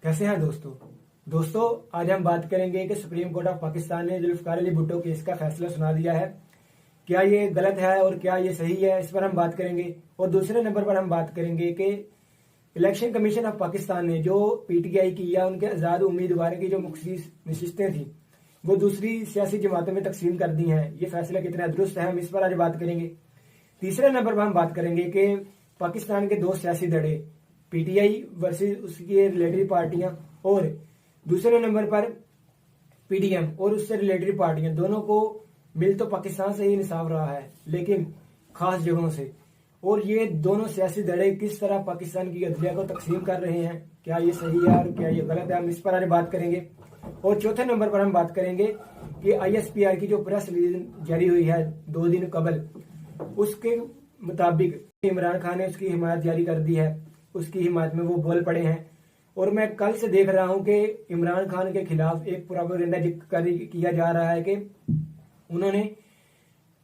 कैसे हैं दोस्तों आज हम बात करेंगे कि सुप्रीम कोर्ट ऑफ पाकिस्तान ने जुल्फकार अली भुट्टो केस का फैसला सुना दिया है। क्या ये गलत है और क्या ये सही है, इस पर हम बात करेंगे। और दूसरे नंबर पर हम बात करेंगे कि इलेक्शन कमीशन ऑफ पाकिस्तान ने जो पीटीआई की या उनके आजाद उम्मीदवारों की जो मुख्तलिफ नशिस्तें थी वो दूसरी सियासी जमातों में तकसीम कर दी हैं। ये फैसला कितना दुरुस्त है, हम इस पर आज बात करेंगे। तीसरे नंबर पर हम बात करेंगे कि पाकिस्तान के दो सियासी धड़े, पीटीआई वर्सेस उसकी रिलेटेड पार्टियां, और दूसरे नंबर पर पीडीएम और उससे रिलेटेड पार्टियां, दोनों को मिल तो पाकिस्तान से ही इंसाफ रहा है लेकिन खास जगहों से। और ये दोनों सियासी धड़े किस तरह पाकिस्तान की अदलिया को तकसीम कर रहे हैं, क्या ये सही है और क्या ये गलत है, हम इस पर आज बात करेंगे। और चौथे नंबर पर हम बात करेंगे कि आईएसपीआर की जो प्रेस रिलीज जारी हुई है 2 दिन कबल, उसके मुताबिक इमरान खान ने उसकी हिमायत जारी कर दी है, उसकी हिमायत में वो बोल पड़े हैं। और मैं कल से देख रहा हूं कि इमरान खान के खिलाफ एक प्रोपेगेंडा किया जा रहा है कि उन्होंने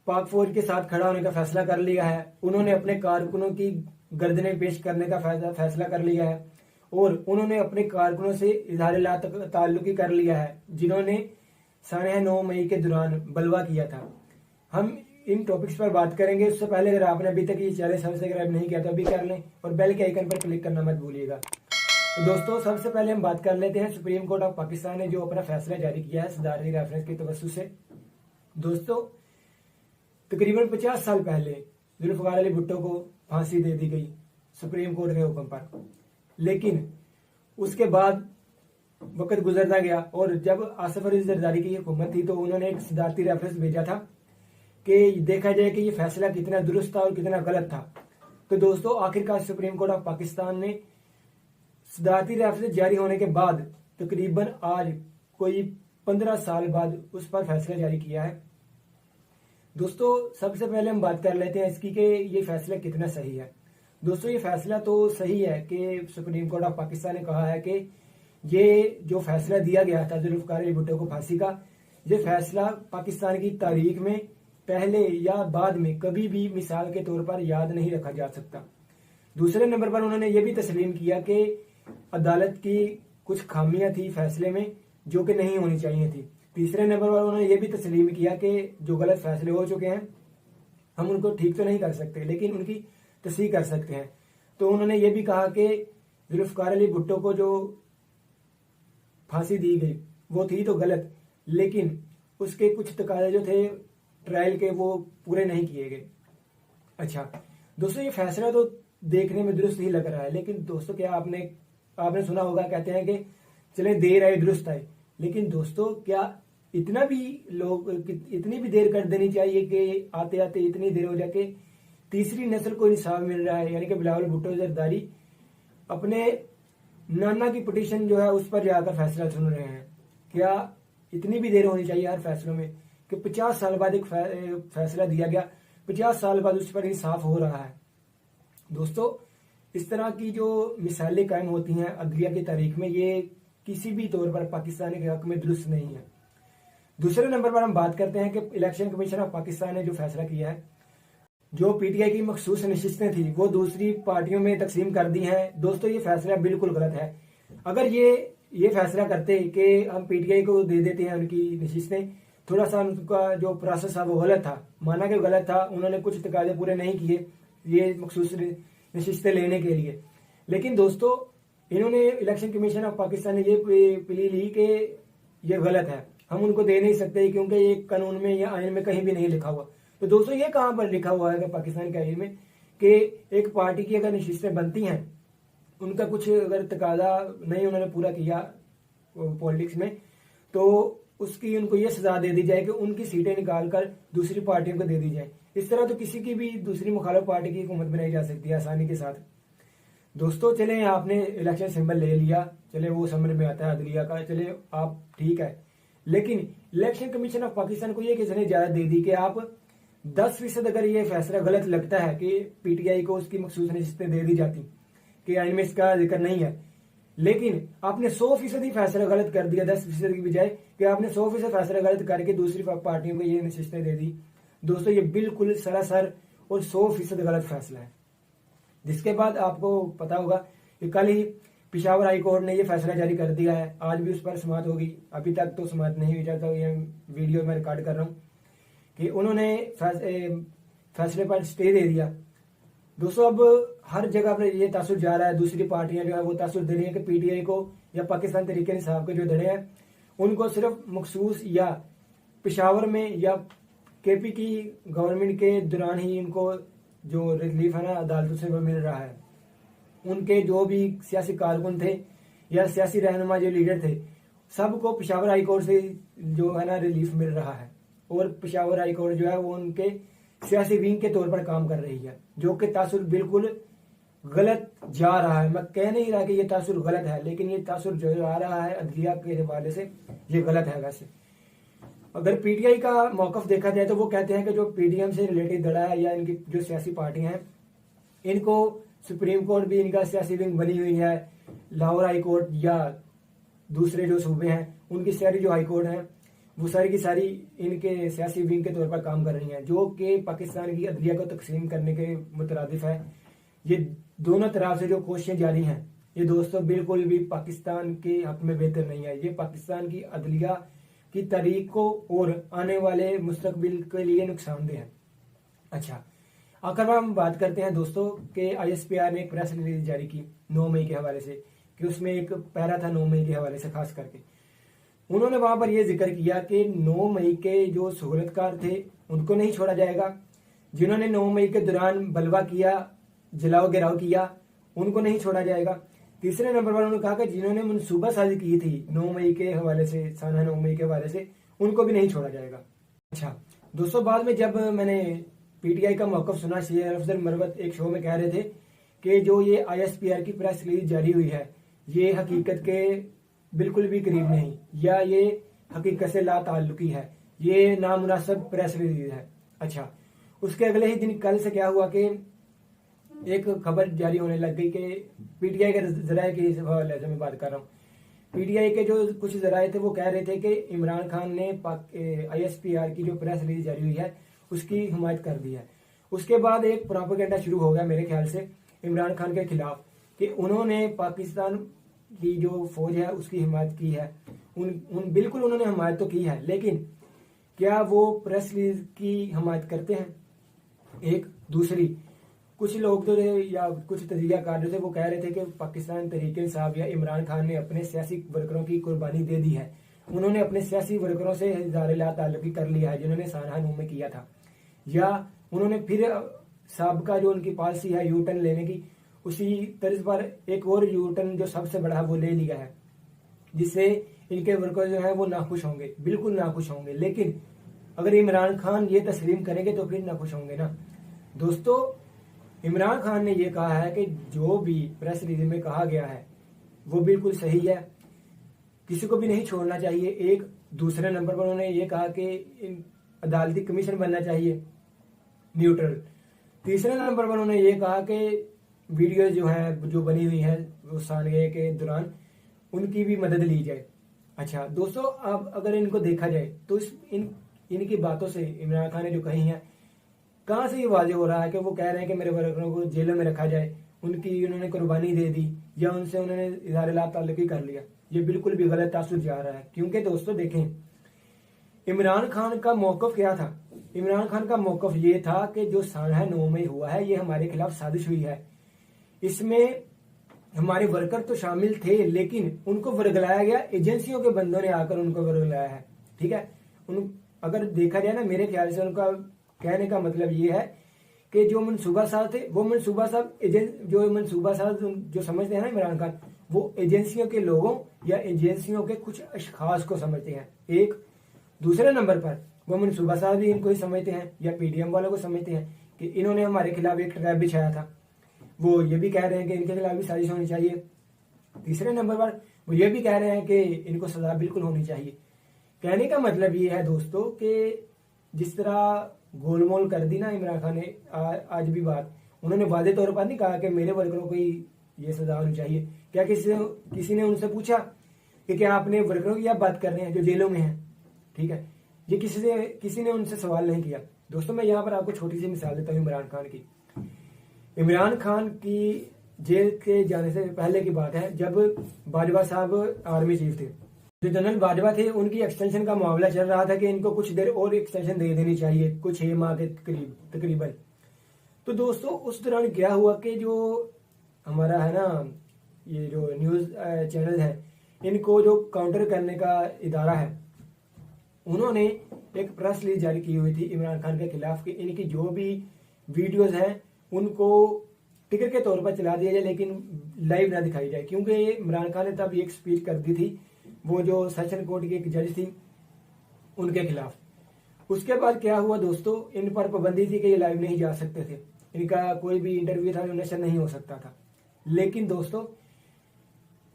पाक फौज के साथ खड़ा होने का फैसला कर लिया है, उन्होंने अपने कारकुनों की गर्दनें पेश करने का फैसला कर लिया है, और उन्होंने अपने कारकुनों से इजहार ला ताल्लुकी कर लिया है जिन्होंने 9.5 मई के दौरान बलवा किया था। हम इन टॉपिक्स पर बात करेंगे। उससे पहले अगर आपने अभी तक ये चैनल सब्सक्राइब नहीं किया तो अभी कर लें और बेल के आइकन पर क्लिक करना मत भूलिएगा। तो दोस्तों सबसे पहले हम बात कर लेते हैं सुप्रीम कोर्ट ऑफ पाकिस्तान ने जो अपना फैसला जारी किया है सदारती रेफरेंस की तवज्जो से। दोस्तों तकरीबन 50 साल पहले जुल्फकार अली भुट्टो को फांसी दे दी गई सुप्रीम कोर्ट के हुक्म पर, लेकिन उसके बाद वक्त गुजरता गया और जब आसिफ अली जरदारी की हुकूमत थी तो उन्होंने एक सदारती रेफरेंस भेजा था कि देखा जाए कि ये फैसला कितना दुरुस्त था और कितना गलत था। तो दोस्तों आखिरकार सुप्रीम कोर्ट ऑफ पाकिस्तान ने सदारती रेफरेंस जारी होने के बाद तकरीबन आज कोई 15 साल बाद उस पर फैसला जारी किया है। दोस्तों सबसे पहले हम बात कर लेते हैं इसकी कि ये फैसला कितना सही है। दोस्तों ये फैसला तो सही है कि सुप्रीम कोर्ट ऑफ पाकिस्तान ने कहा है कि ये जो फैसला दिया गया था जुल्फकार अली भुट्टो को फांसी का, ये फैसला पाकिस्तान की तारीख में पहले या बाद में कभी भी मिसाल के तौर पर याद नहीं रखा जा सकता। दूसरे नंबर पर उन्होंने ये भी तस्लीम किया कि अदालत की कुछ खामियां थी फैसले में जो कि नहीं होनी चाहिए थी। तीसरे नंबर पर उन्होंने ये भी तस्लीम किया कि जो गलत फैसले हो चुके हैं हम उनको ठीक तो नहीं कर सकते लेकिन उनकी तस्हीह कर सकते हैं। तो उन्होंने ये भी कहा कि जुल्फकार अली भुट्टो को जो फांसी दी गई वो थी तो गलत, लेकिन उसके कुछ तकाजे जो थे ट्रायल के वो पूरे नहीं किए गए। अच्छा दोस्तों ये फैसला तो देखने में दुरुस्त ही लग रहा है, लेकिन दोस्तों क्या आपने सुना होगा, कहते हैं कि चले देर आए दुरुस्त आए। लेकिन दोस्तों क्या इतनी भी देर कर देनी चाहिए कि आते आते इतनी देर हो जाके तीसरी नस्ल को इंसाफ मिल रहा है, यानी कि बिलावल भुट्टो जरदारी अपने नाना की पिटीशन जो है उस पर जाकर फैसला सुन रहे हैं। क्या इतनी भी देर होनी चाहिए हर फैसलों में कि 50 साल बाद एक फैसला दिया गया, 50 साल बाद उस पर इंसाफ हो रहा है। दोस्तों इस तरह की जो मिसालें कायम होती हैं अदलिया की तारीख में, ये किसी भी तौर पर पाकिस्तानी के हक में दुरुस्त नहीं है। दूसरे नंबर पर हम बात करते हैं कि इलेक्शन कमीशन ऑफ पाकिस्तान ने जो फैसला किया है, जो पीटीआई की मखसूस नशिस्तें थी वो दूसरी पार्टियों में तकसीम कर दी हैं। दोस्तों ये फैसला बिल्कुल गलत है। अगर ये फैसला करते कि हम पीटीआई को दे देते हैं उनकी नशिस्तें, थोड़ा सा उनका जो प्रोसेस था वो गलत था, माना कि गलत था, उन्होंने कुछ तकाजे पूरे नहीं किए ये मखसूस नशिस्तें लेने के लिए। लेकिन दोस्तों इन्होंने इलेक्शन कमीशन ऑफ पाकिस्तान ने ये प्ली ली कि ये गलत है, हम उनको दे नहीं सकते क्योंकि ये कानून में या आइन में कहीं भी नहीं लिखा हुआ। तो दोस्तों ये कहां पर लिखा हुआ है पाकिस्तान के आइन में कि एक पार्टी की अगर नशिस्तें बनती हैं, उनका कुछ अगर तकाजा नहीं उन्होंने पूरा किया पॉलिटिक्स में, तो उसकी उनको ये सजा दे दी जाए कि उनकी सीटें निकाल कर दूसरी पार्टियों को दे दी जाए। इस तरह तो किसी की भी दूसरी मुखालिफ पार्टी की हुकूमत बनाई जा सकती है आसानी के साथ। दोस्तों चले आपने इलेक्शन सिंबल ले लिया, चले वो समझ में आता है अदलिया का, चले आप ठीक है, लेकिन इलेक्शन कमीशन ऑफ पाकिस्तान को ये किसने इजाजत दे दी कि आप 10% अगर ये फैसला गलत लगता है कि पीटीआई को उसकी मखसूस नशिस्तें दे दी जाती कि आइन में इसका जिक्र नहीं है, लेकिन आपने 100% ही फैसला गलत कर दिया 10% की बजाय कि आपने 100% फैसला गलत करके दूसरी पार्टियों को ये नशिस्तें दे दी। दोस्तों ये बिल्कुल सरासर और 100% गलत फैसला है। जिसके बाद आपको पता होगा कि कल ही पिशावर हाई कोर्ट ने ये फैसला जारी कर दिया है। आज भी उस पर समाप्त होगी, अभी तक तो समाप्त नहीं हुई, जब तक ये वीडियो मैं रिकॉर्ड कर रहा हूँ, कि उन्होंने फैसले पर स्टे दे दिया। दोस्तों अब हर जगह पर ये तासुर जा रहा है, दूसरी पार्टियां जो है वो तासुर दे रही है कि पीटीआई को या पाकिस्तान तहरीक इंसाफ के जो धड़े हैं उनको सिर्फ मखसूस या पिशावर में या केपी की गवर्नमेंट के दौरान ही इनको जो रिलीफ है ना अदालतों से वो मिल रहा है। उनके जो भी सियासी कारकुन थे या सियासी रहनुमा जो लीडर थे, सबको पिशावर हाई कोर्ट से जो है ना रिलीफ मिल रहा है, और पिशावर हाई कोर्ट जो है वो उनके सियासी विंग के तौर पर काम कर रही है, जो कि तासुर बिल्कुल गलत जा रहा है। मैं कह नहीं रहा कि ये तासुर गलत है, लेकिन ये तासुर जो आ रहा है अदलिया के हवाले से ये गलत है। वैसे अगर पीटीआई का मौकफ देखा जाए तो वो कहते हैं कि जो पीडीएम से रिलेटेड दड़ा है या इनकी जो सियासी पार्टियां हैं, इनको सुप्रीम कोर्ट भी इनका सियासी विंग बनी हुई है, लाहौर हाई कोर्ट या दूसरे जो सूबे हैं उनकी सारी जो हाई कोर्ट हैं वो सारी की सारी इनके सियासी विंग के तौर पर काम कर रही हैं, जो कि पाकिस्तान की अदलिया को तकसीम करने के मुतरादिफ है। ये दोनों तरफ से जो कोशिशें जारी हैं ये दोस्तों बिल्कुल भी पाकिस्तान के हक में बेहतर नहीं है। ये पाकिस्तान की अदलिया की तारीख को और आने वाले मुस्तकबिल के लिए नुकसानदेह है। अच्छा, आखिर हम बात करते हैं दोस्तों कि आईएसपीआर ने एक प्रेस रिलीज जारी की 9 मई के हवाले से, कि उसमें एक पैरा था 9 मई के हवाले से खास करके। उन्होंने वहां पर यह जिक्र किया कि 9 मई के जो सहूलतकार थे उनको नहीं छोड़ा जाएगा, जिन्होंने 9 मई के दौरान बलवा किया, जलाओ गिराव किया, उनको नहीं छोड़ा जाएगा। तीसरे नंबर पर उन्होंने कहा कि जिन्होंने मनसूबा साजी की थी 9 मई के हवाले से, साना 9 मई के हवाले से, उनको भी नहीं छोड़ा जाएगा। अच्छा दोस्तों, बाद में जब मैंने पीटीआई का मौकफ सुना, शेर अफजल मरवत एक शो में कह रहे थे कि जो ये आईएसपीआर की प्रेस रिलीज जारी हुई है ये हकीकत के बिल्कुल भी करीब नहीं, या ये हकीकत से लाताल्लुकी है, ये नामुनासिब प्रेस रिलीज है। अच्छा, उसके अगले ही दिन कल से क्या हुआ कि एक खबर जारी होने लग गई कि पीटीआई के जराये की हवाले से मैं बात कर रहा हूँ। पीटीआई के जो कुछ जराये थे वो कह रहे थे कि इमरान खान ने आईएसपीआर की जो प्रेस रिलीज जारी हुई है उसकी हिमायत कर दी है। उसके बाद एक प्रोपेगेंडा शुरू हो गया मेरे ख्याल से इमरान खान के खिलाफ कि उन्होंने पाकिस्तान की जो फौज है उसकी हिमायत की है। बिल्कुल उन्होंने हिमायत तो की है, लेकिन क्या वो प्रेस रिलीज की हिमायत करते हैं? एक दूसरी कुछ लोग तो या कुछ तजियाकार जो थे वो कह रहे थे कि पाकिस्तान तहरीक इंसाफ या इमरान खान ने अपने सियासी वर्करों की कुर्बानी दे दी है, उन्होंने अपने सियासी वर्करों से इज़हार ताल्लुकी कर लिया है जिन्होंने सानहा 9 में किया था, या उन्होंने फिर साबका जो उनकी पॉलिसी है यू टर्न लेने की, उसी तर्ज पर एक और यू टर्न जो सबसे बड़ा है वो ले लिया है, जिससे इनके वर्कर जो है वो नाखुश होंगे, बिल्कुल नाखुश होंगे। लेकिन अगर इमरान खान ये तस्लीम करेंगे तो फिर नाखुश होंगे ना। दोस्तों, इमरान खान ने यह कहा है कि जो भी प्रेस रिलीज में कहा गया है वो बिल्कुल सही है, किसी को भी नहीं छोड़ना चाहिए। एक दूसरे नंबर पर उन्होंने ये कहा कि अदालती कमीशन बनना चाहिए न्यूट्रल। तीसरे नंबर पर उन्होंने ये कहा कि वीडियो जो है जो बनी हुई है वो सानवे के दौरान उनकी भी मदद ली जाए। अच्छा दोस्तों, अब अगर इनको देखा जाए तो इनकी बातों से इमरान खान ने जो कही है, कहां से ये वाजे हो रहा है कि वो कह रहे हैं कि मेरे वर्करों को जेलों में रखा जाए, उनकी उन्होंने कुर्बानी दे दी या उनसे उन्होंने इज़हार ताल्लुकी कर लिया। ये बिल्कुल भी गलत तासुर जा रहा है, क्योंकि दोस्तों देखें इमरान खान का मौकफ क्या था। इमरान खान का मौकफ ये था कि जो सानहा 9 में हुआ है ये हमारे खिलाफ साजिश हुई है, इसमें हमारे वर्कर तो शामिल थे लेकिन उनको वर्गलाया गया, एजेंसियों के बंदों ने आकर उनको वर्गलाया है। ठीक है, अगर देखा जाए ना, मेरे ख्याल से उनका कहने का मतलब ये है कि जो मनसूबा साज थे वो मनसूबा साज जो मनसूबा साज जो समझते हैं ना इमरान खान, वो एजेंसियों के लोगों या एजेंसियों के कुछ अशखास को समझते हैं। एक दूसरे नंबर पर वो मनसूबा साज भी इनको ही समझते हैं या पीडीएम वालों को समझते हैं कि इन्होंने हमारे खिलाफ एक ट्रैप बिछाया था, वो ये भी कह रहे हैं कि इनके खिलाफ भी साजिश होनी चाहिए। तीसरे नंबर पर वो ये भी कह रहे हैं कि इनको सजा बिल्कुल होनी चाहिए। कहने का मतलब ये है दोस्तों कि जिस तरह गोलमोल कर दी ना इमरान खान ने आज भी बात, उन्होंने वादे तौर पर नहीं कहा कि मेरे वर्करों को ही ये सजा होनी चाहिए। क्या किसी ने उनसे पूछा कि क्या आपने वर्करों की आप बात कर रहे हैं जो जेलों में हैं? ठीक है, ये किसी ने उनसे सवाल नहीं किया। दोस्तों, मैं यहाँ पर आपको छोटी सी मिसाल देता हूँ इमरान खान की। इमरान खान की जेल के जाने से पहले की बात है, जब बाजवा साहब आर्मी चीफ थे। जो जनरल बाजवा थे उनकी एक्सटेंशन का मामला चल रहा था कि इनको कुछ देर और एक्सटेंशन दे देनी चाहिए, कुछ 6 माह के करीब तकरीबन। तो दोस्तों उस दौरान क्या हुआ कि जो हमारा है ना, ये जो न्यूज चैनल है, इनको जो काउंटर करने का इदारा है, उन्होंने एक प्रेस रिलीज जारी की हुई थी इमरान खान के खिलाफ कि इनकी जो भी वीडियोस हैं उनको टिकर के तौर पर चला दिया जाए, लेकिन लाइव ना दिखाई जाए, क्योंकि इमरान खान ने तब एक स्पीच कर दी थी, वो जो सेशन कोर्ट की एक जज थी उनके खिलाफ। उसके बाद क्या हुआ दोस्तों, इन पर पाबंदी थी कि ये लाइव नहीं जा सकते थे, इनका कोई भी इंटरव्यू था जो नशर नहीं हो सकता था। लेकिन दोस्तों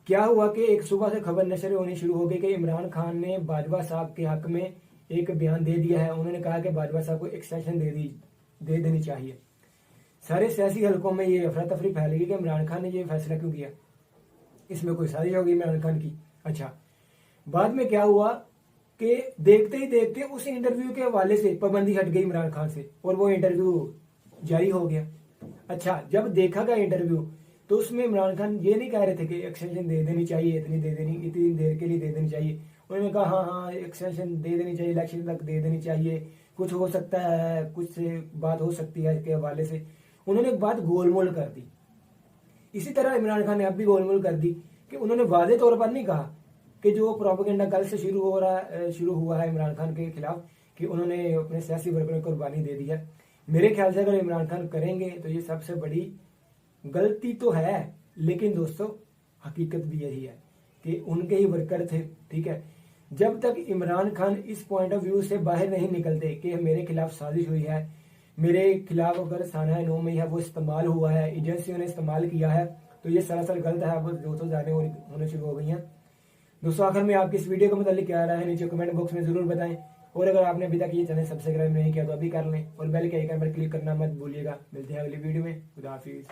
क्या हुआ कि एक सुबह से खबर नशर होनी शुरू हो गई कि इमरान खान ने बाजवा साहब के हक में एक बयान दे दिया है। उन्होंने कहा कि बाजवा साहब को एक्सटेंशन दे देनी चाहिए। सारे सियासी हलकों में ये अफरा तफरी फैल गई कि इमरान खान ने ये फैसला क्यों किया, इसमें कोई साजिश होगी इमरान खान की। अच्छा, बाद में क्या हुआ कि देखते ही देखते उस इंटरव्यू के हवाले से पाबंदी हट गई इमरान खान से और वो इंटरव्यू जारी हो गया। अच्छा, जब देखा गया इंटरव्यू तो उसमें इमरान खान ये नहीं कह रहे थे कि एक्सटेंशन दे देनी चाहिए, इतनी देर के लिए दे देनी चाहिए। उन्होंने कहा हाँ एक्सटेंशन दे देनी चाहिए, इलेक्शन तक दे देनी चाहिए, कुछ हो सकता है, कुछ से बात हो सकती है इसके हवाले से। उन्होंने एक बात गोलमोल कर दी। इसी तरह इमरान खान ने अब भी गोलमोल कर दी कि उन्होंने वादे तौर पर नहीं कहा कि जो प्रोपेगेंडा कल से शुरू हुआ है इमरान खान के खिलाफ कि उन्होंने अपने सियासी वर्कर को कुर्बानी दे दी है। मेरे ख्याल से अगर इमरान खान करेंगे तो ये सबसे बड़ी गलती तो है, लेकिन दोस्तों हकीकत भी यही है कि उनके ही वर्कर थे, ठीक है। जब तक इमरान खान इस पॉइंट ऑफ व्यू से बाहर नहीं निकलते कि मेरे खिलाफ साजिश हुई है, मेरे खिलाफ अगर साना 9 मई है वो इस्तेमाल हुआ है, एजेंसियों ने इस्तेमाल किया है, तो ये सरासर गलत है। अब दोस्तों जाने होने शुरू हो गई हैं। दोस्तों आखिर में आपकी इस वीडियो के मतलब क्या रहा है नीचे कमेंट बॉक्स में जरूर बताएं, और अगर आपने अभी तक ये चैनल सब्सक्राइब नहीं किया तो अभी कर लें और बेल के आइकन पर क्लिक करना मत भूलिएगा। मिलते हैं अगली वीडियो में। खुदा हाफिज।